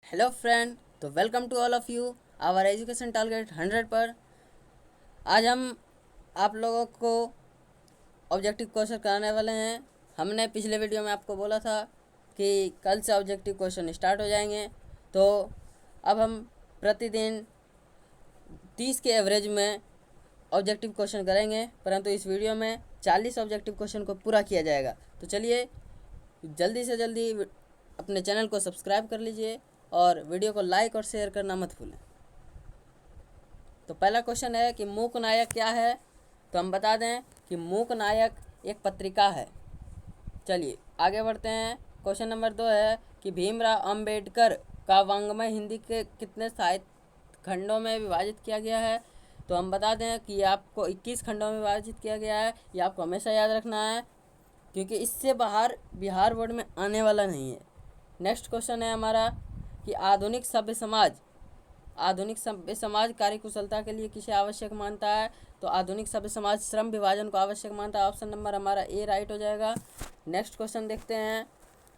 Hello friend. तो welcome to all of you our education target 100 पर। आज हम आप लोगों को ऑब्जेक्टिव क्वेश्चन कराने वाले हैं। हमने पिछले वीडियो में आपको बोला था कि कल से ऑब्जेक्टिव क्वेश्चन स्टार्ट हो जाएंगे। तो अब हम प्रतिदिन 30 के एवरेज में ऑब्जेक्टिव क्वेश्चन करेंगे, परंतु इस वीडियो में 40 ऑब्जेक्टिव क्वेश्चन को पूरा किया जाएगा। तो चलिए जल्दी से जल्दी अपने चैनल को सब्सक्राइब कर लीजिए और वीडियो को लाइक और शेयर करना मत भूलें। तो पहला क्वेश्चन है कि मूक नायक क्या है। तो हम बता दें कि मूक नायक एक पत्रिका है। चलिए आगे बढ़ते हैं। क्वेश्चन नंबर 2 है कि भीमराव अंबेडकर का वाङ्मय हिंदी के कितने साहित्य खंडों में विभाजित किया गया है। तो हम बता दें कि आपको 21 खंडों में विभाजित किया गया है। ये आपको हमेशा याद रखना है, क्योंकि इससे बाहर बिहार बोर्ड में आने वाला नहीं है। नेक्स्ट क्वेश्चन है हमारा कि आधुनिक सभ्य समाज कार्यकुशलता के लिए किसे आवश्यक मानता है। तो आधुनिक सभ्य समाज श्रम विभाजन को आवश्यक मानता है। ऑप्शन नंबर हमारा ए राइट हो जाएगा। नेक्स्ट क्वेश्चन देखते हैं।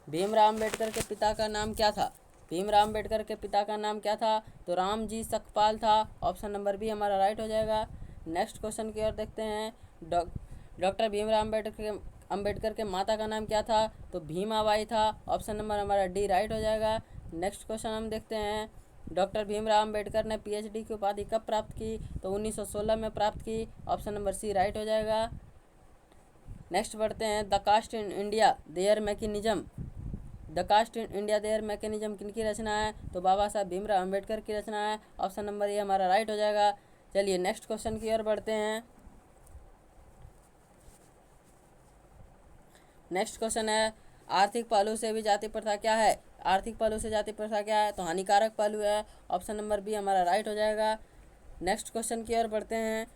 भीमराव अम्बेडकर के पिता का नाम क्या था। भीमराव अम्बेडकर के पिता का नाम क्या था। तो रामजी सकपाल था। ऑप्शन नंबर बी हमारा राइट हो जाएगा। नेक्स्ट क्वेश्चन की ओर देखते हैं। डॉक्टर भीमराव अम्बेडकर के माता का नाम क्या था। तो भीमाबाई था। ऑप्शन नंबर हमारा डी राइट हो जाएगा। नेक्स्ट क्वेश्चन हम देखते हैं। डॉक्टर भीमराव अम्बेडकर ने पीएचडी की उपाधि कब प्राप्त की। तो 1916 में प्राप्त की। ऑप्शन नंबर सी राइट हो जाएगा। नेक्स्ट बढ़ते हैं। The caste in India their mechanism. The caste in India their mechanism किनकी रचना है। तो बाबा साहब भीमराव अम्बेडकर की रचना है। ऑप्शन नंबर ए हमारा राइट हो जाएगा। चलिए नेक्स्ट क्वेश्चन की ओर बढ़ते हैं। नेक्स्ट क्वेश्चन है आर्थिक पहलू से भी जाति प्रथा क्या है। आर्थिक पहलू से जाति प्रथा क्या है। तो हानिकारक पहलू है। ऑप्शन नंबर बी हमारा राइट हो जाएगा। नेक्स्ट क्वेश्चन की ओर बढ़ते हैं।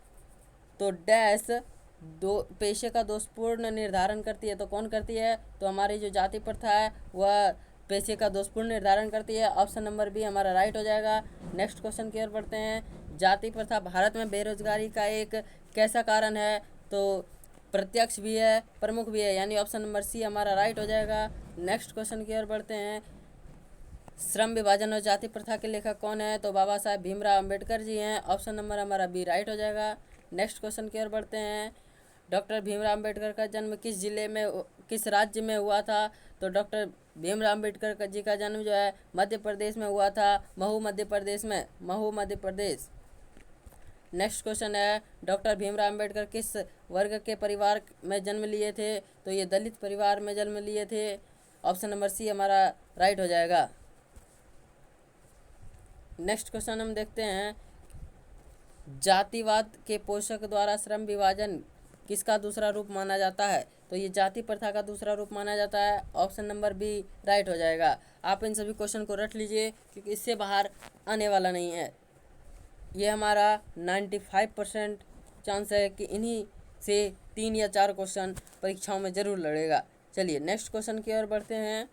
तो डैश दो पेशे का दोषपूर्ण निर्धारण करती है। तो कौन करती है। तो हमारी जो जाति प्रथा है वह पेशे का दोषपूर्ण निर्धारण करती है। ऑप्शन नंबर बी हमारा राइट हो जाएगा। नेक्स्ट क्वेश्चन की ओर बढ़ते हैं। जाति प्रथा भारत में बेरोजगारी का एक कैसा कारण है। तो प्रत्यक्ष भी है, प्रमुख भी है, यानी ऑप्शन नंबर सी हमारा राइट हो जाएगा। नेक्स्ट क्वेश्चन की ओर बढ़ते हैं। श्रम विभाजन और जाति प्रथा के लेखक कौन है। तो बाबा साहब भीमराव अम्बेडकर जी हैं। ऑप्शन नंबर हमारा बी राइट हो जाएगा। नेक्स्ट क्वेश्चन की ओर बढ़ते हैं। डॉक्टर भीमराव अम्बेडकर का जन्म किस राज्य में हुआ था। तो डॉक्टर भीमराव अम्बेडकर जी का जन्म जो है मध्य प्रदेश में हुआ था। महू मध्य प्रदेश। नेक्स्ट क्वेश्चन है डॉक्टर भीमराव अम्बेडकर किस वर्ग के परिवार में जन्म लिए थे। तो ये दलित परिवार में जन्म लिए थे। ऑप्शन नंबर सी हमारा राइट हो जाएगा। नेक्स्ट क्वेश्चन हम देखते हैं। जातिवाद के पोषक द्वारा श्रम विभाजन किसका दूसरा रूप माना जाता है। तो ये जाति प्रथा का दूसरा रूप माना जाता है। ऑप्शन नंबर बी राइट हो जाएगा। आप इन सभी क्वेश्चन को रट लीजिए, क्योंकि इससे बाहर आने वाला नहीं है। ये हमारा 95% चांस है कि इन्हीं से 3 या 4 क्वेश्चन परीक्षाओं में ज़रूर लड़ेगा। चलिए नेक्स्ट क्वेश्चन की ओर बढ़ते हैं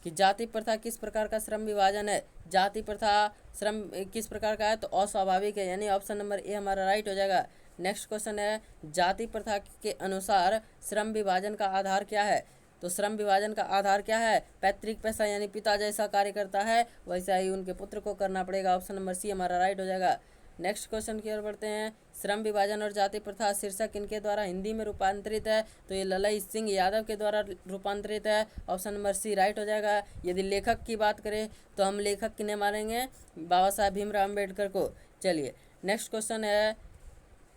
कि जाति प्रथा किस प्रकार का श्रम विभाजन है। जाति प्रथा श्रम किस प्रकार का है। तो अस्वाभाविक है, यानी ऑप्शन नंबर ए हमारा राइट हो जाएगा। नेक्स्ट क्वेश्चन है जाति प्रथा के अनुसार श्रम विभाजन का आधार क्या है। तो श्रम विभाजन का आधार क्या है। पैतृक पैसा, यानी पिता जैसा कार्य करता है वैसा ही उनके पुत्र को करना पड़ेगा। ऑप्शन नंबर सी हमारा राइट हो जाएगा। नेक्स्ट क्वेश्चन की ओर बढ़ते हैं। श्रम विभाजन और जाति प्रथा शीर्षक इनके द्वारा हिंदी में रूपांतरित है। तो ये ललई सिंह यादव के द्वारा रूपांतरित है। ऑप्शन नंबर सी राइट हो जाएगा। यदि लेखक की बात करें तो हम लेखक किन्हें मानेंगे, बाबा साहब भीमराव अम्बेडकर को। चलिए नेक्स्ट क्वेश्चन है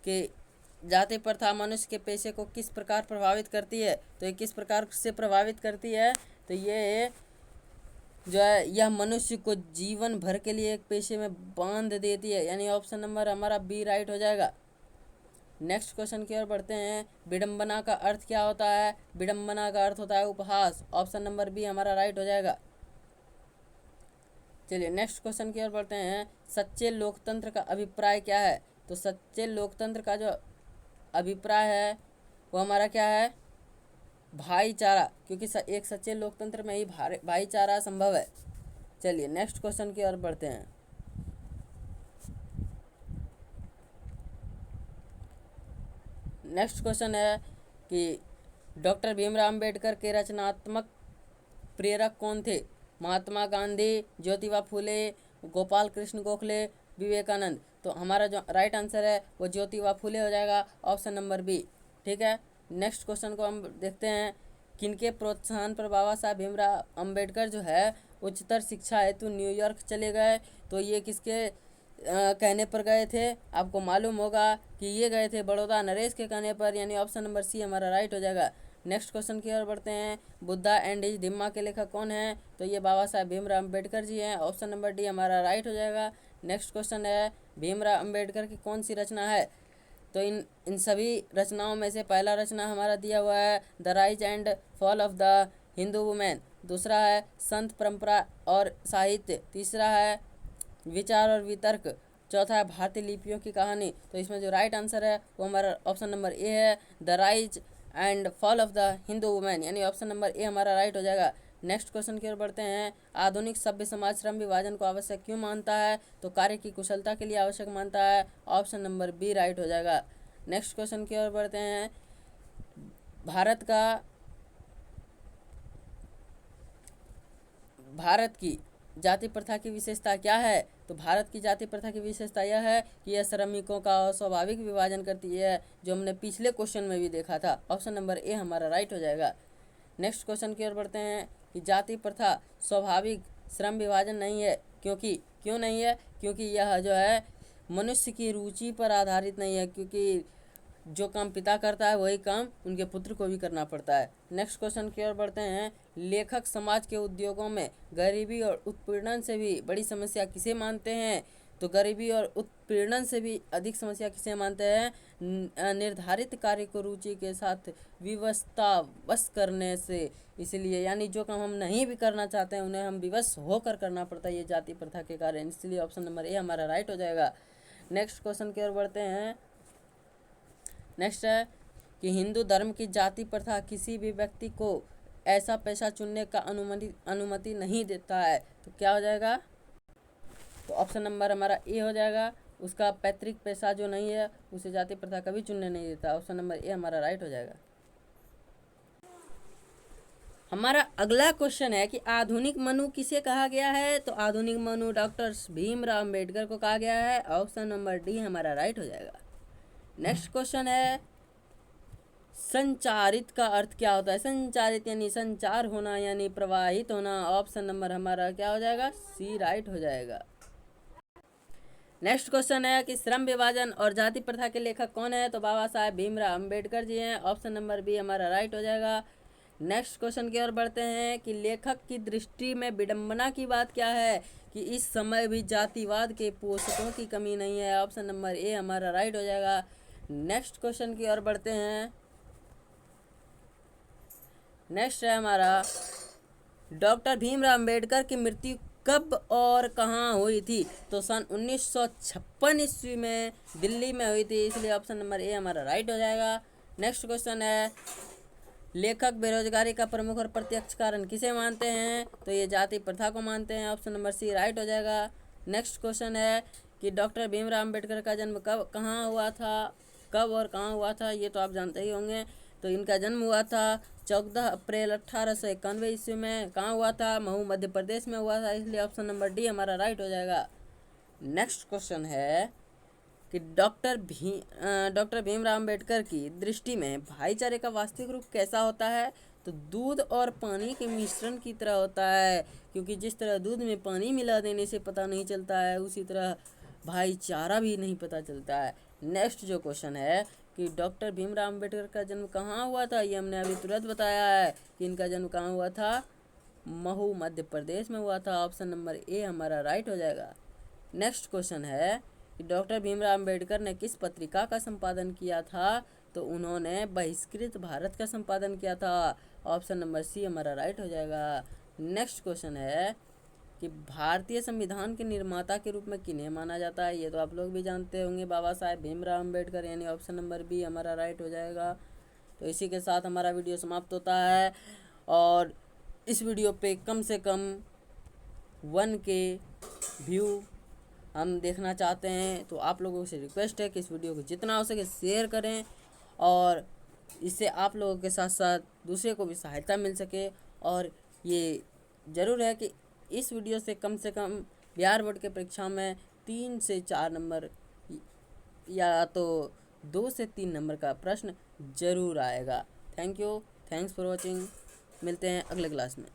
कि जाति प्रथा मनुष्य के पेशे को किस प्रकार प्रभावित करती है। तो ये किस प्रकार से प्रभावित करती है। तो ये जो है यह मनुष्य को जीवन भर के लिए एक पेशे में बांध देती है, यानी ऑप्शन नंबर हमारा बी राइट हो जाएगा। नेक्स्ट क्वेश्चन की ओर बढ़ते हैं। विडंबना का अर्थ क्या होता है। विडंबना का अर्थ होता है उपहास। ऑप्शन नंबर बी हमारा राइट हो जाएगा। चलिए नेक्स्ट क्वेश्चन की ओर बढ़ते हैं। सच्चे लोकतंत्र का अभिप्राय क्या है। तो सच्चे लोकतंत्र का जो अभिप्राय है वो हमारा क्या है, भाईचारा, क्योंकि एक सच्चे लोकतंत्र में ही भाईचारा संभव है। चलिए नेक्स्ट क्वेश्चन की ओर बढ़ते हैं। नेक्स्ट क्वेश्चन है कि डॉक्टर भीमराव अम्बेडकर के रचनात्मक प्रेरक कौन थे। महात्मा गांधी, ज्योतिबा फूले, गोपाल कृष्ण गोखले, विवेकानंद। तो हमारा जो राइट आंसर है वो ज्योतिबा फूले हो जाएगा, ऑप्शन नंबर बी। ठीक है, नेक्स्ट क्वेश्चन को हम देखते हैं। किनके प्रोत्साहन पर बाबा साहब भीमराव अंबेडकर जो है उच्चतर शिक्षा हेतु न्यूयॉर्क चले गए? तो ये किसके कहने पर गए थे? आपको मालूम होगा कि ये गए थे बड़ौदा नरेश के कहने पर, यानी ऑप्शन नंबर सी हमारा राइट हो जाएगा। नेक्स्ट क्वेश्चन की ओर बढ़ते हैं। बुद्धा एंड हिज धिम्मा के लेखक कौन है? तो ये बाबा साहब भीमराव अंबेडकर जी हैं, ऑप्शन नंबर डी हमारा राइट हो जाएगा। नेक्स्ट क्वेश्चन है, भीमराव अंबेडकर की कौन सी रचना है? तो इन सभी रचनाओं में से पहला रचना हमारा दिया हुआ है the rise and fall of the Hindu women, दूसरा है संत परंपरा और साहित्य, तीसरा है विचार और वितर्क, चौथा है भारतीय लिपियों की कहानी। तो इसमें जो राइट आंसर है वो हमारा ऑप्शन नंबर ए है, the rise and fall of the Hindu women, यानी ऑप्शन नंबर ए हमारा राइट हो जाएगा। नेक्स्ट क्वेश्चन की ओर बढ़ते हैं। आधुनिक सभ्य समाज श्रम विभाजन को आवश्यक क्यों मानता है? तो कार्य की कुशलता के लिए आवश्यक मानता है, ऑप्शन नंबर बी राइट हो जाएगा। नेक्स्ट क्वेश्चन की ओर बढ़ते हैं। भारत की जाति प्रथा की विशेषता क्या है? तो भारत की जाति प्रथा की विशेषता यह है कि यह श्रमिकों का स्वाभाविक विभाजन करती है, जो हमने पिछले क्वेश्चन में भी देखा था, ऑप्शन नंबर ए हमारा राइट हो जाएगा। नेक्स्ट क्वेश्चन की ओर बढ़ते हैं कि जाति प्रथा स्वाभाविक श्रम विभाजन नहीं है, क्यों नहीं है? क्योंकि यह जो है मनुष्य की रुचि पर आधारित नहीं है, क्योंकि जो काम पिता करता है वही काम उनके पुत्र को भी करना पड़ता है। नेक्स्ट क्वेश्चन की ओर बढ़ते हैं। लेखक समाज के उद्योगों में गरीबी और उत्पीड़न से भी बड़ी समस्या किसे मानते हैं? तो गरीबी और उत्पीड़न से भी अधिक समस्या किसे मानते हैं? निर्धारित कार्य को रुचि के साथ विवशतावश करने से। इसलिए यानी जो काम हम नहीं भी करना चाहते हैं उन्हें हम विवश होकर करना पड़ता है, ये जाति प्रथा के कारण, इसलिए ऑप्शन नंबर ए हमारा राइट हो जाएगा। नेक्स्ट क्वेश्चन की ओर बढ़ते हैं। नेक्स्ट है कि हिंदू धर्म की जाति प्रथा किसी भी व्यक्ति को ऐसा पेशा चुनने का अनुमति नहीं देता है, तो क्या हो जाएगा? तो ऑप्शन नंबर हमारा ए हो जाएगा। उसका पैतृक पेशा जो नहीं है उसे जाति प्रथा कभी चुनने नहीं देता, ऑप्शन नंबर ए हमारा राइट हो जाएगा। हमारा अगला क्वेश्चन है कि आधुनिक मनु किसे कहा गया है? तो आधुनिक मनु डॉक्टर भीमराव अंबेडकर को कहा गया है, ऑप्शन नंबर डी हमारा राइट हो जाएगा। नेक्स्ट क्वेश्चन है, संचारित का अर्थ क्या होता है? संचारित यानी संचार होना यानी प्रवाहित होना, ऑप्शन नंबर हमारा क्या हो जाएगा? सी राइट हो जाएगा। नेक्स्ट क्वेश्चन है कि श्रम विभाजन और जाति प्रथा के लेखक कौन है? तो बाबा साहेब भीमराव अंबेडकर जी हैं, ऑप्शन नंबर बी हमारा राइट हो जाएगा। नेक्स्ट क्वेश्चन की ओर बढ़ते हैं कि लेखक की दृष्टि में विडंबना की बात क्या है? कि इस समय भी जातिवाद के पोषकों की कमी नहीं है, ऑप्शन नंबर ए हमारा राइट हो जाएगा। नेक्स्ट क्वेश्चन की ओर बढ़ते हैं। नेक्स्ट है हमारा, डॉक्टर भीमराव अंबेडकर की मृत्यु कब और कहाँ हुई थी? तो सन 1956 ईस्वी में दिल्ली में हुई थी, इसलिए ऑप्शन नंबर ए हमारा राइट हो जाएगा। नेक्स्ट क्वेश्चन है, लेखक बेरोजगारी का प्रमुख और प्रत्यक्ष कारण किसे मानते हैं? तो ये जाति प्रथा को मानते हैं, ऑप्शन नंबर सी राइट हो जाएगा। नेक्स्ट क्वेश्चन है कि डॉक्टर भीमराव अंबेडकर का जन्म कब और कहाँ हुआ था? ये तो आप जानते ही होंगे। तो इनका जन्म हुआ था 14 अप्रैल 1891 ईस्वी में। कहाँ हुआ था? महू मध्य प्रदेश में हुआ था, इसलिए ऑप्शन नंबर डी हमारा राइट हो जाएगा। नेक्स्ट क्वेश्चन है कि डॉक्टर भीमराव अंबेडकर की दृष्टि में भाईचारे का वास्तविक रूप कैसा होता है? तो दूध और पानी के मिश्रण की तरह होता है, क्योंकि जिस तरह दूध में पानी मिला देने से पता नहीं चलता है, उसी तरह भाईचारा भी नहीं पता चलता है। नेक्स्ट जो क्वेश्चन है कि डॉक्टर भीमराव अंबेडकर का जन्म कहाँ हुआ था? ये हमने अभी तुरंत बताया है कि इनका जन्म कहाँ हुआ था, महू मध्य प्रदेश में हुआ था, ऑप्शन नंबर ए हमारा राइट हो जाएगा। नेक्स्ट क्वेश्चन है कि डॉक्टर भीमराव अंबेडकर ने किस पत्रिका का संपादन किया था? तो उन्होंने बहिष्कृत भारत का संपादन किया था, ऑप्शन नंबर सी हमारा राइट हो जाएगा। नेक्स्ट क्वेश्चन है कि भारतीय संविधान के निर्माता के रूप में किन्हें माना जाता है? ये तो आप लोग भी जानते होंगे, बाबा साहेब भीमराव अंबेडकर, यानी ऑप्शन नंबर बी हमारा राइट हो जाएगा। तो इसी के साथ हमारा वीडियो समाप्त होता है, और इस वीडियो पे कम से कम 1K व्यू हम देखना चाहते हैं, तो आप लोगों से रिक्वेस्ट है कि इस वीडियो को जितना हो सके शेयर करें, और इससे आप लोगों के साथ साथ दूसरे को भी सहायता मिल सके। और ये ज़रूर है कि इस वीडियो से कम बिहार बोर्ड के परीक्षा में 3 से 4 नंबर या तो 2 से 3 नंबर का प्रश्न जरूर आएगा। Thank you, thanks for watching. मिलते हैं अगले क्लास में।